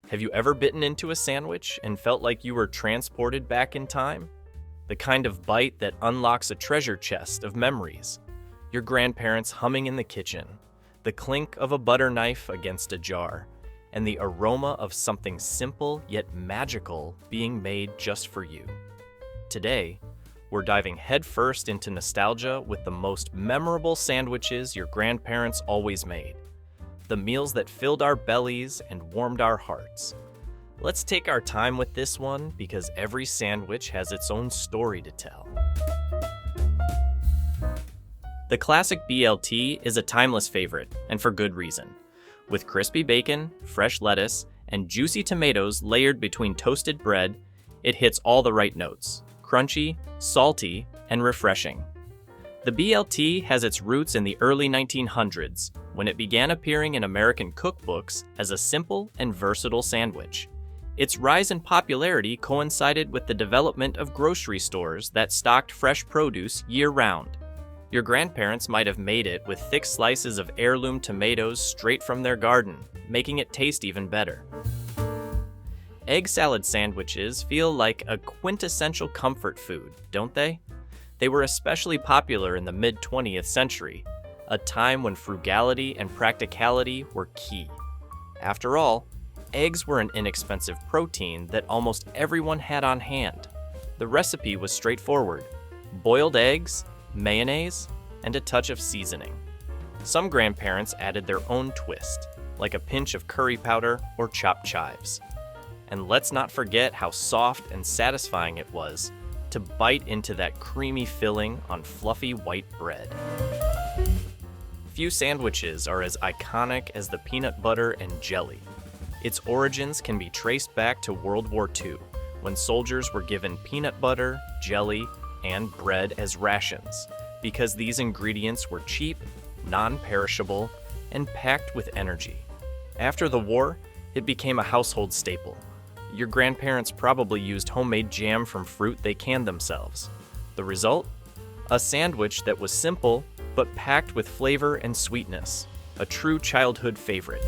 Have you ever bitten into a sandwich and felt like you were transported back in time? The kind of bite that unlocks a treasure chest of memories. Your grandparents humming in the kitchen, the clink of a butter knife against a jar, and the aroma of something simple yet magical being made just for you. Today, we're diving headfirst into nostalgia with the most memorable sandwiches your grandparents always made. The meals that filled our bellies and warmed our hearts. Let's take our time with this one because every sandwich has its own story to tell. The classic BLT is a timeless favorite, and for good reason. With crispy bacon, fresh lettuce, and juicy tomatoes layered between toasted bread, it hits all the right notes: crunchy, salty, and refreshing. The BLT has its roots in the early 1900s, when it began appearing in American cookbooks as a simple and versatile sandwich. Its rise in popularity coincided with the development of grocery stores that stocked fresh produce year-round. Your grandparents might have made it with thick slices of heirloom tomatoes straight from their garden, making it taste even better. Egg salad sandwiches feel like a quintessential comfort food, don't they? They were especially popular in the mid-20th century, a time when frugality and practicality were key. After all, eggs were an inexpensive protein that almost everyone had on hand. The recipe was straightforward: boiled eggs, mayonnaise, and a touch of seasoning. Some grandparents added their own twist, like a pinch of curry powder or chopped chives. And let's not forget how soft and satisfying it was to bite into that creamy filling on fluffy white bread. Few sandwiches are as iconic as the peanut butter and jelly. Its origins can be traced back to World War II, when soldiers were given peanut butter, jelly, and bread as rations, because these ingredients were cheap, non-perishable, and packed with energy. After the war, it became a household staple. Your grandparents probably used homemade jam from fruit they canned themselves. The result? A sandwich that was simple, but packed with flavor and sweetness. A true childhood favorite.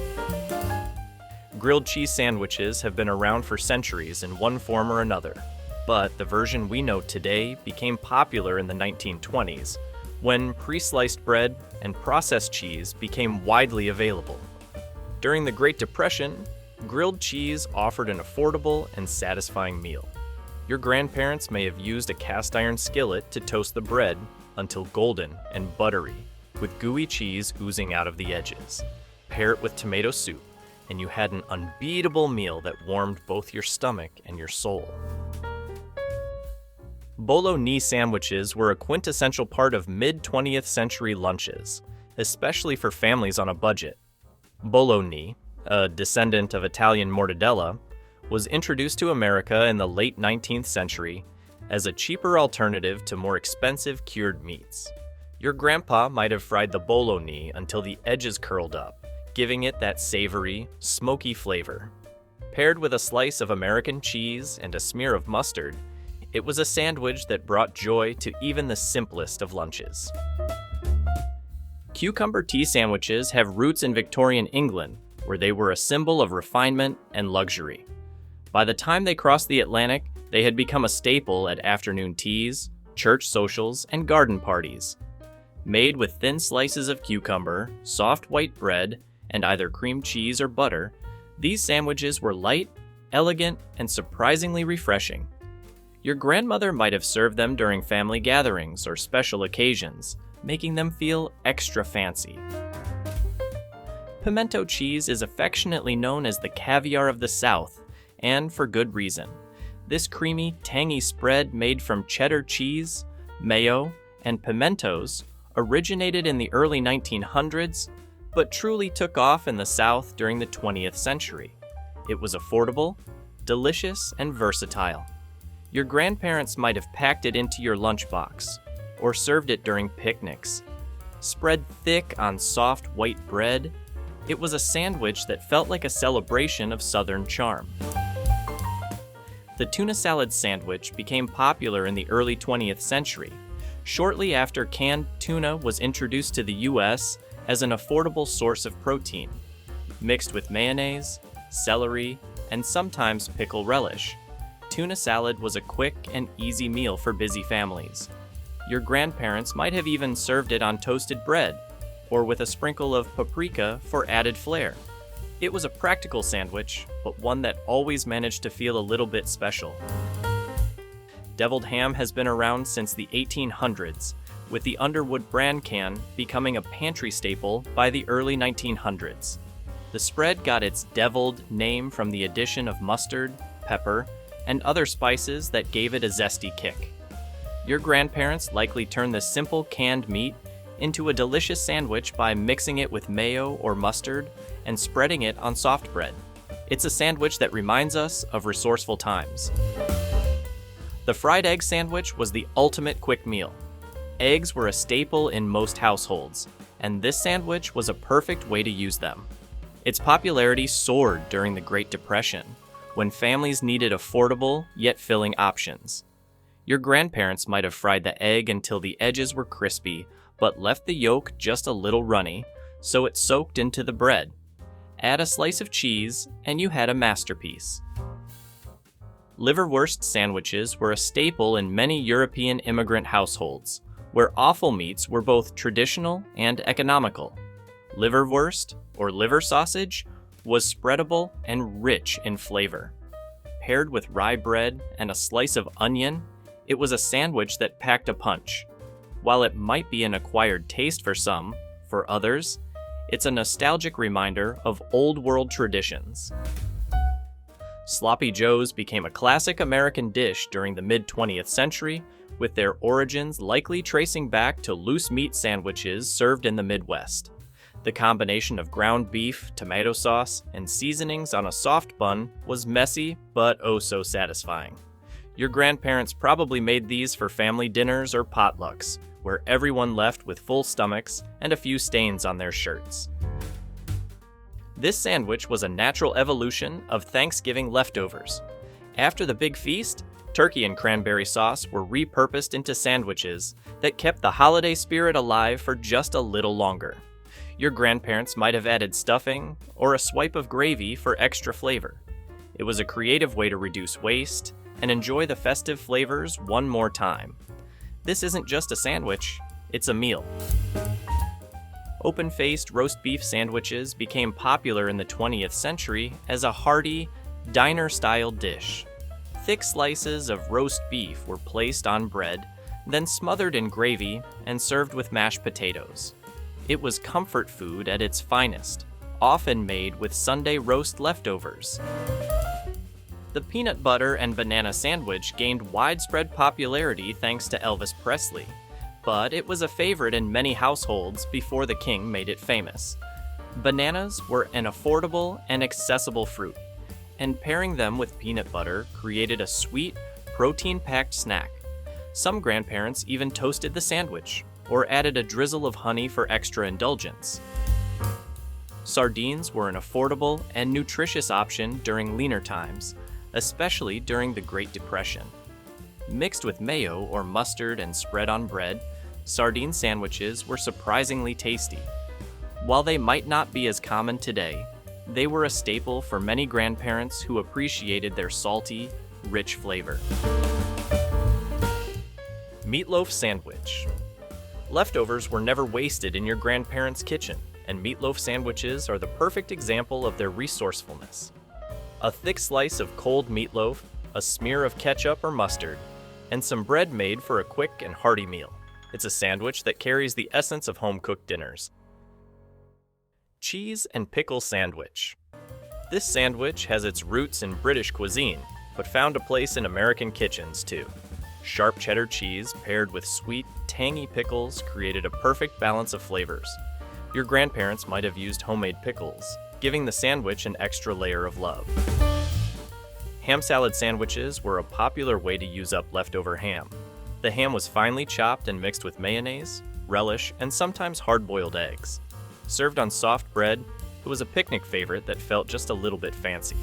Grilled cheese sandwiches have been around for centuries in one form or another, but the version we know today became popular in the 1920s, when pre-sliced bread and processed cheese became widely available. During the Great Depression, grilled cheese offered an affordable and satisfying meal. Your grandparents may have used a cast iron skillet to toast the bread until golden and buttery, with gooey cheese oozing out of the edges. Pair it with tomato soup, and you had an unbeatable meal that warmed both your stomach and your soul. Bolognese sandwiches were a quintessential part of mid-20th century lunches, especially for families on a budget. Bolognese, a descendant of Italian mortadella, was introduced to America in the late 19th century as a cheaper alternative to more expensive cured meats. Your grandpa might have fried the bolognese until the edges curled up, giving it that savory, smoky flavor. Paired with a slice of American cheese and a smear of mustard, it was a sandwich that brought joy to even the simplest of lunches. Cucumber tea sandwiches have roots in Victorian England, where they were a symbol of refinement and luxury. By the time they crossed the Atlantic, they had become a staple at afternoon teas, church socials, and garden parties. Made with thin slices of cucumber, soft white bread, and either cream cheese or butter, these sandwiches were light, elegant, and surprisingly refreshing. Your grandmother might have served them during family gatherings or special occasions, making them feel extra fancy. Pimento cheese is affectionately known as the caviar of the South, and for good reason. This creamy, tangy spread made from cheddar cheese, mayo, and pimentos originated in the early 1900s, but truly took off in the South during the 20th century. It was affordable, delicious, and versatile. Your grandparents might have packed it into your lunchbox, or served it during picnics. Spread thick on soft white bread, it was a sandwich that felt like a celebration of Southern charm. The tuna salad sandwich became popular in the early 20th century, shortly after canned tuna was introduced to the US as an affordable source of protein. Mixed with mayonnaise, celery, and sometimes pickle relish. Tuna salad was a quick and easy meal for busy families. Your grandparents might have even served it on toasted bread, or with a sprinkle of paprika for added flair. It was a practical sandwich, but one that always managed to feel a little bit special. Deviled ham has been around since the 1800s, with the Underwood brand can becoming a pantry staple by the early 1900s. The spread got its deviled name from the addition of mustard, pepper, and other spices that gave it a zesty kick. Your grandparents likely turned this simple canned meat into a delicious sandwich by mixing it with mayo or mustard and spreading it on soft bread. It's a sandwich that reminds us of resourceful times. The fried egg sandwich was the ultimate quick meal. Eggs were a staple in most households, and this sandwich was a perfect way to use them. Its popularity soared during the Great Depression, when families needed affordable yet filling options. Your grandparents might have fried the egg until the edges were crispy, but left the yolk just a little runny, so it soaked into the bread. Add a slice of cheese, and you had a masterpiece. Liverwurst sandwiches were a staple in many European immigrant households, where offal meats were both traditional and economical. Liverwurst, or liver sausage, was spreadable and rich in flavor. Paired with rye bread and a slice of onion, it was a sandwich that packed a punch. While it might be an acquired taste for some, for others, it's a nostalgic reminder of old-world traditions. Sloppy Joes became a classic American dish during the mid-20th century, with their origins likely tracing back to loose meat sandwiches served in the Midwest. The combination of ground beef, tomato sauce, and seasonings on a soft bun was messy, but oh so satisfying. Your grandparents probably made these for family dinners or potlucks, where everyone left with full stomachs and a few stains on their shirts. This sandwich was a natural evolution of Thanksgiving leftovers. After the big feast, turkey and cranberry sauce were repurposed into sandwiches that kept the holiday spirit alive for just a little longer. Your grandparents might have added stuffing or a swipe of gravy for extra flavor. It was a creative way to reduce waste and enjoy the festive flavors one more time. This isn't just a sandwich, it's a meal. Open-faced roast beef sandwiches became popular in the 20th century as a hearty, diner-style dish. Thick slices of roast beef were placed on bread, then smothered in gravy and served with mashed potatoes. It was comfort food at its finest, often made with Sunday roast leftovers. The peanut butter and banana sandwich gained widespread popularity thanks to Elvis Presley, but it was a favorite in many households before the king made it famous. Bananas were an affordable and accessible fruit, and pairing them with peanut butter created a sweet, protein-packed snack. Some grandparents even toasted the sandwich, or added a drizzle of honey for extra indulgence. Sardines were an affordable and nutritious option during leaner times, especially during the Great Depression. Mixed with mayo or mustard and spread on bread, sardine sandwiches were surprisingly tasty. While they might not be as common today, they were a staple for many grandparents who appreciated their salty, rich flavor. Meatloaf sandwich. Leftovers were never wasted in your grandparents' kitchen, and meatloaf sandwiches are the perfect example of their resourcefulness. A thick slice of cold meatloaf, a smear of ketchup or mustard, and some bread made for a quick and hearty meal. It's a sandwich that carries the essence of home-cooked dinners. Cheese and pickle sandwich. This sandwich has its roots in British cuisine, but found a place in American kitchens too. Sharp cheddar cheese paired with sweet, tangy pickles created a perfect balance of flavors. Your grandparents might have used homemade pickles, giving the sandwich an extra layer of love. Ham salad sandwiches were a popular way to use up leftover ham. The ham was finely chopped and mixed with mayonnaise, relish, and sometimes hard-boiled eggs. Served on soft bread, it was a picnic favorite that felt just a little bit fancy.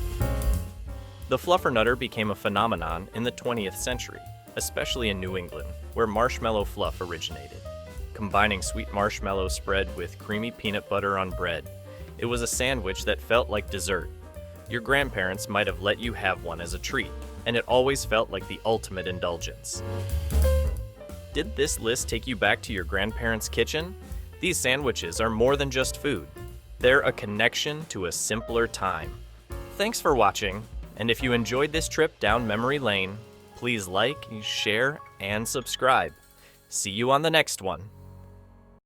The fluffernutter became a phenomenon in the 20th century, especially in New England, where marshmallow fluff originated. Combining sweet marshmallow spread with creamy peanut butter on bread, it was a sandwich that felt like dessert. Your grandparents might have let you have one as a treat, and it always felt like the ultimate indulgence. Did this list take you back to your grandparents' kitchen? These sandwiches are more than just food. They're a connection to a simpler time. Thanks for watching, and if you enjoyed this trip down memory lane, please like, share, and subscribe. See you on the next one.